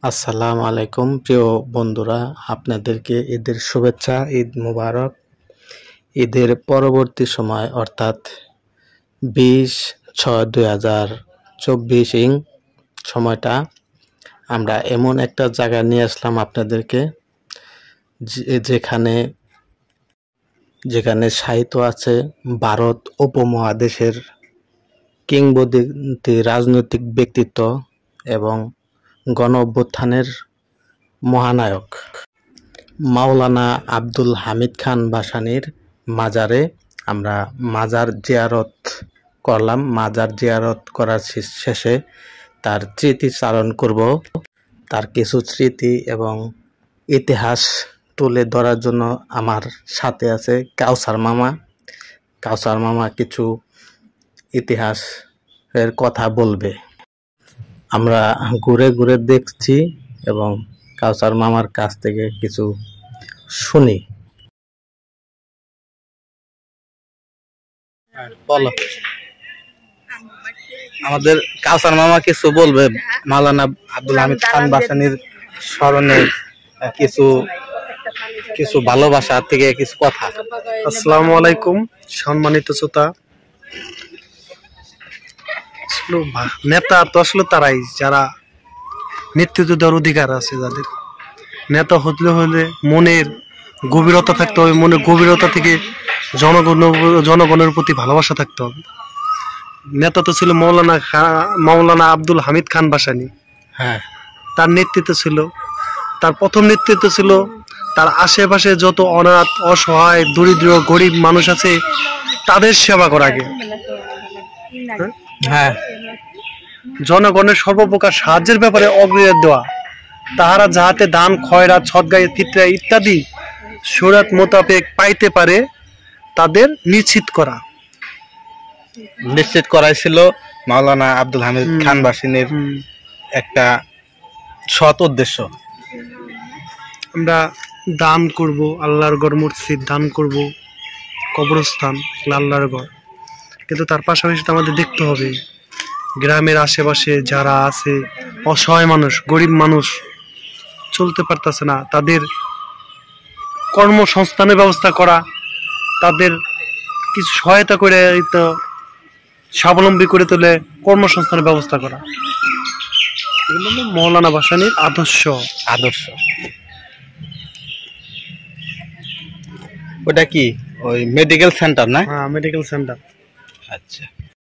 আসসালামু আলাইকুম প্রিয় বন্ধুরা, আপনাদেরকে ঈদের শুভেচ্ছা। ঈদ মুবারক। ঈদের পরবর্তী সময় অর্থাৎ 20/6/2024 সময়টা আমরা এমন একটা জায়গায় নিয়ে আসলাম আপনাদেরকে, যেখানে সাহিত্য আছে ভারত উপমহাদেশের কিংবদন্তি রাজনৈতিক ব্যক্তিত্ব এবং গণ অভ্যুত্থানের মহানায়ক মাওলানা আব্দুল হামিদ খান ভাসানীর মাজারে আমরা মাজার জিয়ারত করলাম। মাজার জিয়ারত করার শেষে তার স্মৃতিচারণ করব। তার কিছু স্মৃতি এবং ইতিহাস তুলে ধরার জন্য আমার সাথে আছে কাউসার মামা। কাউসার মামা কিছু ইতিহাসের কথা বলবে। আমরা ঘুরে ঘুরে দেখছি এবং কাউসার মামার কাছ থেকে কিছু শুনি। বলো, আমাদের কাউসার মামা কিছু বলবে মাওলানা আব্দুল হামিদ খান ভাসানীর স্মরণে কিছু কিছু ভালোবাসা থেকে কিছু কথা। আসসালামু আলাইকুম সম্মানিত শ্রোতা। নেতা তো আসলে তারাই যারা নেতৃত্ব দেওয়ার অধিকার আছে, যাদের নেতা হলে মনের গভীরতা থাকতে হবে, মনের গভীরতা থেকে জনগণের প্রতি ভালোবাসা থাকতে হবে। নেতা তো ছিল মাওলানা আব্দুল হামিদ খান ভাসানী। হ্যাঁ, তার নেতৃত্ব ছিল, তার প্রথম নেতৃত্ব ছিল তার আশেপাশে যত অনাথ, অসহায়, দরিদ্র, গরিব মানুষ আছে তাদের সেবা করা আগে। হ্যাঁ, জনগণের সর্বপ্রকার সাহায্যের ব্যাপারে অগ্রাধিকার দেওয়া, তাহারা যাহাতে দান, খয়রাত, সদগায়ে ফিতরা ইত্যাদি শরীয়ত মোতাবেক পাইতে পারে তাদের নিশ্চিত করাই ছিল মাওলানা আব্দুল হামিদ খান ভাসানীর একটা সৎ উদ্দেশ্য। আমরা দান করব, আল্লাহর ঘর মসজিদ দান করব, কবরস্থান আল্লাহর ঘর, কিন্তু তার পাশাপাশি আমাদের দেখতে হবে গ্রামের আশেপাশে যারা আছে অসহায় মানুষ, গরিব মানুষ চলতে পারতেছে না, তাদের কর্মসংস্থানের ব্যবস্থা করা, তাদের কিছু সহায়তা করে তো স্বাবলম্বী করে তোলে, কর্মসংস্থানের ব্যবস্থা করা। এগুলো হলো মাওলানা ভাসানীর আদর্শ। ওটা কি ওই মেডিকেল সেন্টার না? হ্যাঁ, মেডিকেল সেন্টার। আচ্ছা।